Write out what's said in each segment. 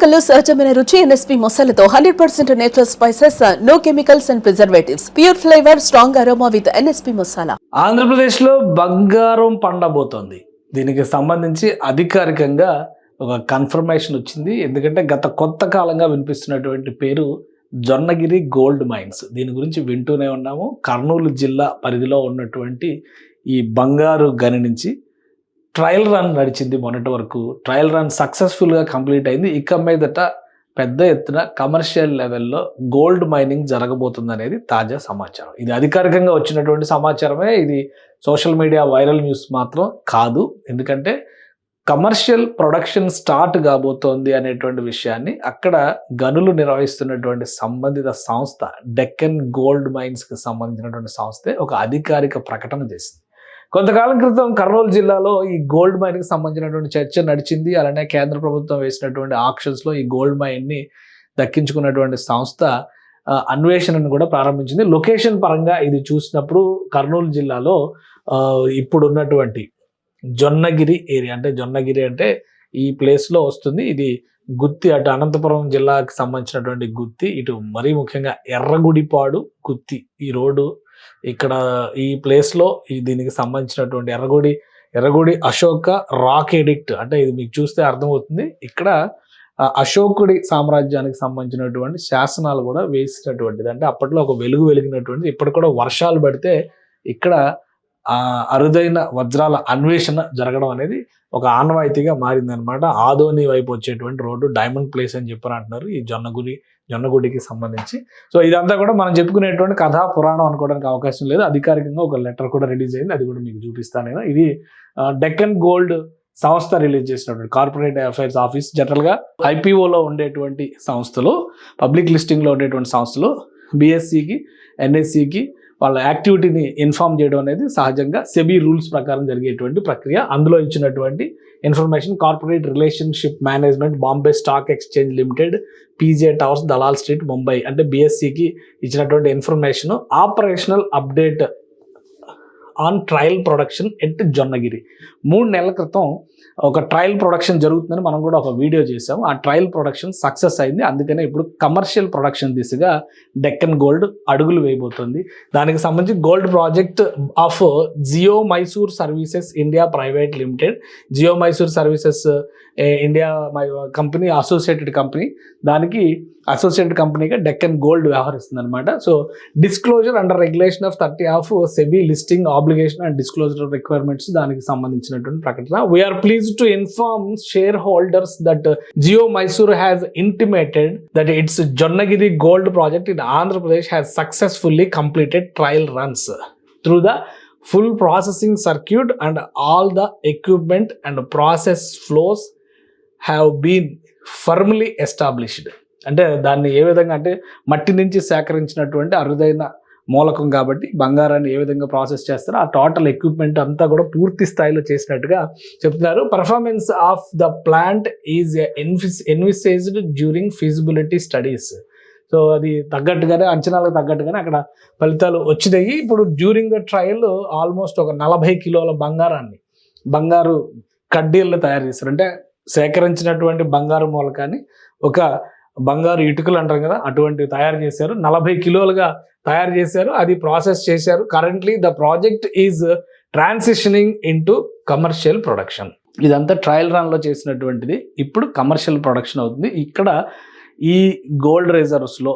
మసాలాలో సహజమైన రుచి ఎన్ఎస్పి మసాలాతో 100% natural spices, no chemicals and preservatives, pure flavour, strong aroma with NSP masala. ఆంధ్రప్రదేశ్లో బంగారం పండబోతోంది. దీనికి సంబంధించి అధికారికంగా ఒక కన్ఫర్మేషన్ వచ్చింది. ఎందుకంటే గత కొంత కాలంగా వినిపిస్తున్నటువంటి పేరు జొన్నగిరి గోల్డ్ మైన్స్. దీని గురించి వింటూనే ఉన్నాము. కర్నూలు జిల్లా పరిధిలో ఉన్నటువంటి ఈ బంగారు గని నుంచి ట్రయల్ రన్ నడిచింది. మొన్నటి వరకు ట్రయల్ రన్ సక్సెస్ఫుల్గా కంప్లీట్ అయింది. ఇక మీదట పెద్ద ఎత్తున కమర్షియల్ లెవెల్లో గోల్డ్ మైనింగ్ జరగబోతుంది అనేది తాజా సమాచారం. ఇది అధికారికంగా వచ్చినటువంటి సమాచారమే. ఇది సోషల్ మీడియా వైరల్ న్యూస్ మాత్రం కాదు. ఎందుకంటే కమర్షియల్ ప్రొడక్షన్ స్టార్ట్ కాబోతోంది అనేటువంటి విషయాన్ని అక్కడ గనులు నిర్వహిస్తున్నటువంటి సంబంధిత సంస్థ డెక్కన్ గోల్డ్ మైన్స్కి సంబంధించినటువంటి సంస్థే ఒక అధికారిక ప్రకటన చేసింది. కొంతకాలం క్రితం కర్నూలు జిల్లాలో ఈ గోల్డ్ మైన్కి సంబంధించినటువంటి చర్చ నడిచింది. అలానే కేంద్ర ప్రభుత్వం వేసినటువంటి ఆక్షన్స్లో ఈ గోల్డ్ మైన్ని దక్కించుకున్నటువంటి సంస్థ అన్వేషణను కూడా ప్రారంభించింది. లొకేషన్ పరంగా ఇది చూసినప్పుడు కర్నూలు జిల్లాలో ఇప్పుడు ఉన్నటువంటి జొన్నగిరి ఏరియా, అంటే జొన్నగిరి అంటే ఈ ప్లేస్లో వస్తుంది. ఇది గుత్తి, అటు అనంతపురం జిల్లాకి సంబంధించినటువంటి గుత్తి, ఇటు మరీ ముఖ్యంగా ఎర్రగుడిపాడు గుత్తి ఈ రోడ్డు ఇక్కడ ఈ ప్లేస్లో దీనికి సంబంధించినటువంటి ఎర్రగుడి అశోక రాక్ ఎడిక్ట్, అంటే ఇది మీకు చూస్తే అర్థమవుతుంది. ఇక్కడ అశోకుడి సామ్రాజ్యానికి సంబంధించినటువంటి శాసనాలు కూడా వేసినటువంటిది. అంటే అప్పట్లో ఒక వెలిగినటువంటిది. ఇప్పుడు కూడా వర్షాలు పడితే ఇక్కడ అరుదైన వజ్రాల అన్వేషణ జరగడం అనేది ఒక ఆనవాయితీగా మారిందనమాట. ఆదోని వైపు వచ్చేటువంటి రోడ్డు డైమండ్ ప్లేస్ అని చెప్పని అంటున్నారు ఈ జొన్నగుడికి సంబంధించి. సో ఇదంతా కూడా మనం చెప్పుకునేటువంటి కథా పురాణం అనుకోవడానికి అవకాశం లేదు. అధికారికంగా ఒక లెటర్ కూడా రిలీజ్ అయింది. అది కూడా మీకు చూపిస్తాను నేను. ఇది డెక్కన్ గోల్డ్ సంస్థ రిలీజ్ చేసినటువంటి కార్పొరేట్ అఫైర్స్ ఆఫీస్. జనరల్గా ఐపీఓలో ఉండేటువంటి సంస్థలు, పబ్లిక్ లిస్టింగ్లో ఉండేటువంటి సంస్థలు బిఎస్సికి, ఎన్ఎస్సికి వాళ్ళ యాక్టివిటీని ఇన్ఫార్మ్ చేయడం అనేది సహజంగా సెబీ రూల్స్ ప్రకారం జరిగేటువంటి ప్రక్రియ. అందులో ఇచ్చినటువంటి information corporate relationship management, Bombay stock exchange limited, PJ towers, Dalal street, Mumbai, అంటే బిఎస్సికి ఇచ్చినటువంటి information operational update on trial production at Jonnagiri. 3 నెలల క్రితం ఒక ట్రయల్ ప్రొడక్షన్ జరుగుతుందని మనం కూడా ఒక వీడియో చేసాం. ఆ ట్రయల్ ప్రొడక్షన్ సక్సెస్ అయింది. అందుకనే ఇప్పుడు కమర్షియల్ ప్రొడక్షన్ దిశగా డెక్కన్ గోల్డ్ అడుగులు వేయబోతుంది. దానికి సంబంధించి gold project of Geo Mysore services India private limited, Geo Mysore services India company associated company, దానికి అసోసియేటెడ్ కంపెనీగా డెక్కన్ గోల్డ్ వ్యవహరిస్తుంది అనమాట. So disclosure under regulation of 30 of SEBI listing obligation and disclosure requirements, దానికి సంబంధించినటువంటి ప్రకటన. We are pleased to inform share holders that Geo Mysore has intimated that its Jonnagiri gold project in Andhra Pradesh has successfully completed trial runs through the full processing circuit and all the equipment and process flows have been firmly established. అంటే దాన్ని ఏ విధంగా, అంటే మట్టి నుంచి సేకరించినటువంటి అరుదైన మూలకం కాబట్టి బంగారాన్ని ఏ విధంగా ప్రాసెస్ చేస్తారో ఆ టోటల్ ఎక్విప్మెంట్ అంతా కూడా పూర్తి స్థాయిలో చేసినట్టుగా చెప్తున్నారు. Performance of the plant is envisaged during feasibility studies. So అది తగ్గట్టుగానే, అంచనాలకు తగ్గట్టుగానే అక్కడ ఫలితాలు వచ్చినాయి. ఇప్పుడు డ్యూరింగ్ ద ట్రయల్ ఆల్మోస్ట్ ఒక 40 కిలోల బంగారు కడ్డీలను తయారు చేస్తారు. అంటే సేకరించినటువంటి బంగారు మూలకాన్ని ఒక బంగారు ఇటుకలు అంటారు కదా, అటువంటివి తయారు చేశారు. 40 కిలోలుగా తయారు చేశారు, అది ప్రాసెస్ చేశారు. Currently the project is transitioning into commercial production. ఇదంతా ట్రయల్ రన్లో చేసినటువంటిది ఇప్పుడు కమర్షియల్ ప్రొడక్షన్ అవుతుంది. ఇక్కడ ఈ గోల్డ్ రిజర్వ్స్లో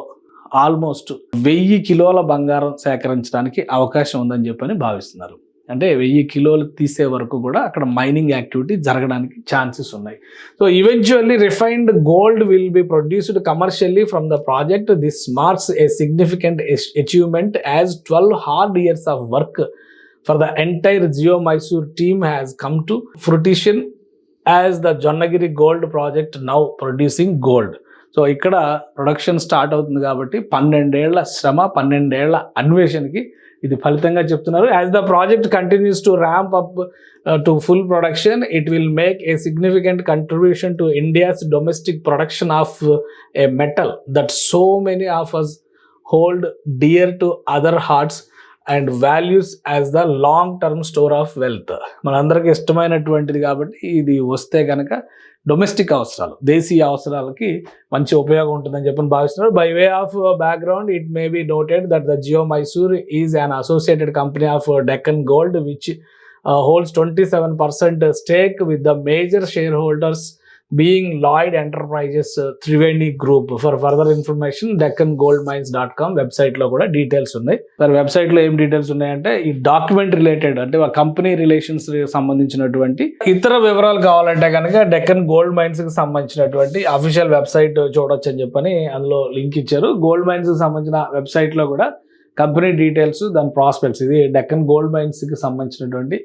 ఆల్మోస్ట్ 1000 కిలోల బంగారం సేకరించడానికి అవకాశం ఉందని చెప్పని భావిస్తున్నారు. అంటే 1000 కిలోలు తీసే వరకు కూడా అక్కడ మైనింగ్ యాక్టివిటీ జరగడానికి ఛాన్సెస్ ఉన్నాయి. So eventually refined gold will be produced commercially from the project. This marks a significant achievement as 12 hard years of work for the entire Geo Mysore team has come to fruition as the Jonnagiri gold project now producing gold. So ఇక్కడ production start అవుతుంది కాబట్టి 12 ఏళ్ల శ్రమ, 12 ఏళ్ల అన్వేషణకి ఇది ఫలితంగా చెప్తున్నారు. As the project continues to ramp up to full production, it will make a significant contribution to India's domestic production of a metal that so many of us hold dear to other hearts and values as the long term store of wealth. మనందరికీ ఇష్టమైనటువంటిది కాబట్టి ఇది వస్తే కనుక domestic అవసరాలు, దేశీయ అవసరాలకి మంచి ఉపయోగం ఉంటుందని చెప్పని భావిస్తున్నారు. By way of background it may be noted that the Geo Mysore is an associated company of Deccan gold which holds 27% stake with the major shareholders being Lloyd Enterprises Triveni Group. For further information deccangoldmines.com website లో కూడా details ఉన్నాయి. మరి website లో ఏం details ఉన్నాయంటే ఈ document related అంటే company relations సంబంధించినటువంటి ఇతర వివరాలు కావాలంటే కనుక డెక్కన్ గోల్డ్ మైన్స్ కి సంబంధించినటువంటి అఫీషియల్ వెబ్సైట్ చూడొచ్చు అని చెప్పని అందులో లింక్ ఇచ్చారు. గోల్డ్ మైన్స్ కి సంబంధించిన వెబ్సైట్ లో కూడా కంపెనీ డీటెయిల్స్, దాని ప్రాస్పెక్ట్స్, ఇది డెక్కన్ గోల్డ్ మైన్స్ కి సంబంధించినటువంటి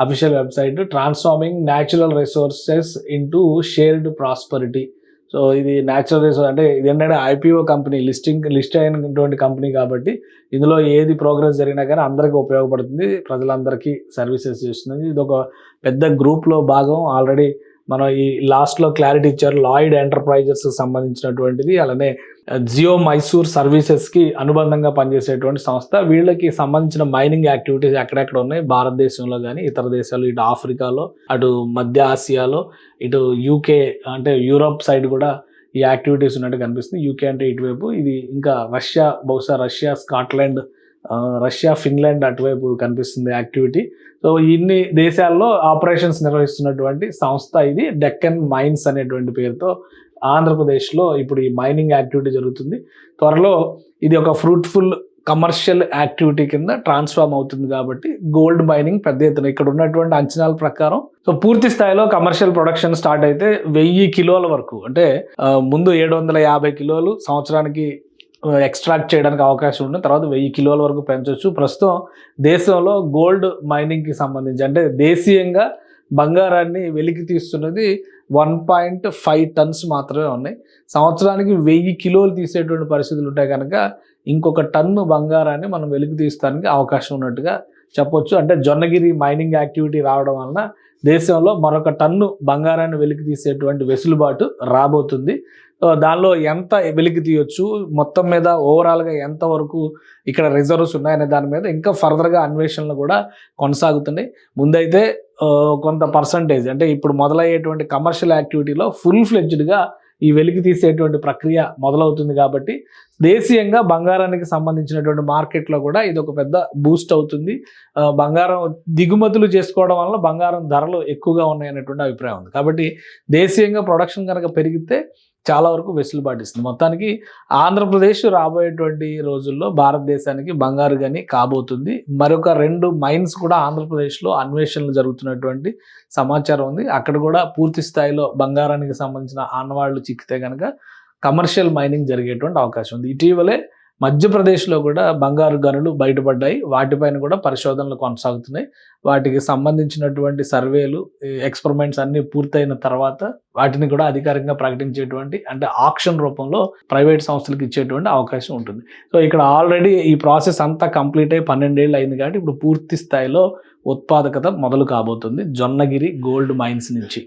official website. Transforming natural resources into shared prosperity. So ఇది న్యాచురల్ రిసోర్స్ అంటే ఇది ఏంటంటే ఐపీఓ కంపెనీ, లిస్ట్ అయినటువంటి కంపెనీ కాబట్టి ఇందులో ఏది ప్రోగ్రెస్ జరిగినా కానీ అందరికీ ఉపయోగపడుతుంది, ప్రజలందరికీ సర్వీసెస్ చేస్తుంది. ఇది ఒక పెద్ద గ్రూప్లో భాగం. ఆల్రెడీ మనం ఈ లాస్ట్లో క్లారిటీ ఇచ్చారు, లాయిడ్ ఎంటర్ప్రైజెస్ సంబంధించినటువంటిది, అలానే జియో మైసూర్ సర్వీసెస్కి అనుబంధంగా పనిచేసేటువంటి సంస్థ. వీళ్ళకి సంబంధించిన మైనింగ్ యాక్టివిటీస్ ఎక్కడెక్కడ ఉన్నాయి భారతదేశంలో కానీ ఇతర దేశాలు, ఇటు ఆఫ్రికాలో, అటు మధ్య ఆసియాలో, ఇటు యూకే అంటే యూరోప్ సైడ్ కూడా ఈ యాక్టివిటీస్ ఉన్నట్టు కనిపిస్తుంది. యూకే అంటే ఇటువైపు, ఇది ఇంకా రష్యా, బహుశా రష్యా, స్కాట్లాండ్, రష్యా, ఫిన్లాండ్ అటువైపు కనిపిస్తుంది యాక్టివిటీ. సో ఇన్ని దేశాల్లో ఆపరేషన్స్ నిర్వహిస్తున్నటువంటి సంస్థ ఇది. డెక్కన్ మైన్స్ అనేటువంటి పేరుతో ఆంధ్రప్రదేశ్లో ఇప్పుడు ఈ మైనింగ్ యాక్టివిటీ జరుగుతుంది. త్వరలో ఇది ఒక ఫ్రూట్ఫుల్ కమర్షియల్ యాక్టివిటీ కింద ట్రాన్స్ఫార్మ్ అవుతుంది కాబట్టి గోల్డ్ మైనింగ్ పెద్ద ఎత్తున ఇక్కడ ఉన్నటువంటి అంచనాల ప్రకారం సో పూర్తి స్థాయిలో కమర్షియల్ ప్రొడక్షన్ స్టార్ట్ అయితే 1000 కిలోల వరకు, అంటే ముందు 750 కిలోలు సంవత్సరానికి ఎక్స్ట్రాక్ట్ చేయడానికి అవకాశం ఉంటుంది, తర్వాత 1000 కిలోల వరకు పెంచవచ్చు. ప్రస్తుతం దేశంలో గోల్డ్ మైనింగ్కి సంబంధించి అంటే దేశీయంగా బంగారాన్ని వెలికి తీస్తున్నది 1.5 టన్స్ మాత్రమే ఉన్నాయి. సంవత్సరానికి 1000 కిలోలు తీసేటువంటి పరిస్థితులు ఉంటాయి కనుక ఇంకొక టన్ను బంగారాన్ని మనం వెలికి తీస్తానికి అవకాశం ఉన్నట్టుగా చెప్పొచ్చు. అంటే జొన్నగిరి మైనింగ్ యాక్టివిటీ రావడం వలన దేశంలో మరొక టన్ను బంగారాన్ని వెలికి తీసేటువంటి వెసులుబాటు రాబోతుంది. దానిలో ఎంత వెలికి తీయొచ్చు, మొత్తం మీద ఓవరాల్గా ఎంతవరకు ఇక్కడ రిజర్వ్స్ ఉన్నాయనే దాని మీద ఇంకా ఫర్దర్గా అన్వేషణలు కూడా కొనసాగుతున్నాయి. ముందైతే కొంత పర్సంటేజ్ అంటే ఇప్పుడు మొదలయ్యేటువంటి కమర్షియల్ యాక్టివిటీలో ఫుల్ ఫ్లెడ్జ్డ్గా ఈ వెలికి తీసేటువంటి ప్రక్రియ మొదలవుతుంది కాబట్టి దేశీయంగా బంగారానికి సంబంధించినటువంటి మార్కెట్లో కూడా ఇది ఒక పెద్ద బూస్ట్ అవుతుంది. బంగారం దిగుమతులు చేసుకోవడం వల్ల బంగారం ధరలు ఎక్కువగా ఉన్నాయనేటువంటి అభిప్రాయం ఉంది. కాబట్టి దేశీయంగా ప్రొడక్షన్ కనుక పెరిగితే చాలా వరకు వెసులుబాటు ఇస్తుంది. మొత్తానికి ఆంధ్రప్రదేశ్ రాబోయేటువంటి రోజుల్లో భారతదేశానికి బంగారు గని కాబోతుంది. మరొక 2 మైన్స్ కూడా ఆంధ్రప్రదేశ్లో అన్వేషణలు జరుగుతున్నటువంటి సమాచారం ఉంది. అక్కడ కూడా పూర్తి స్థాయిలో బంగారానికి సంబంధించిన ఆనవాళ్లు చిక్కితే కనుక కమర్షియల్ మైనింగ్ జరిగేటువంటి అవకాశం ఉంది. ఇటీవలే మధ్యప్రదేశ్లో కూడా బంగారు గనులు బయటపడ్డాయి. వాటిపైన కూడా పరిశోధనలు కొనసాగుతున్నాయి. వాటికి సంబంధించినటువంటి సర్వేలు, ఎక్స్పెరిమెంట్స్ అన్నీ పూర్తయిన తర్వాత వాటిని కూడా అధికారికంగా ప్రకటించేటువంటి అంటే ఆక్షన్ రూపంలో ప్రైవేట్ సంస్థలకు ఇచ్చేటువంటి అవకాశం ఉంటుంది. సో ఇక్కడ ఆల్రెడీ ఈ ప్రాసెస్ అంతా కంప్లీట్ అయ్యి 12 ఏళ్ళు అయింది కాబట్టి ఇప్పుడు పూర్తి స్థాయిలో ఉత్పాదకత మొదలు కాబోతుంది జొన్నగిరి గోల్డ్ మైన్స్ నుంచి.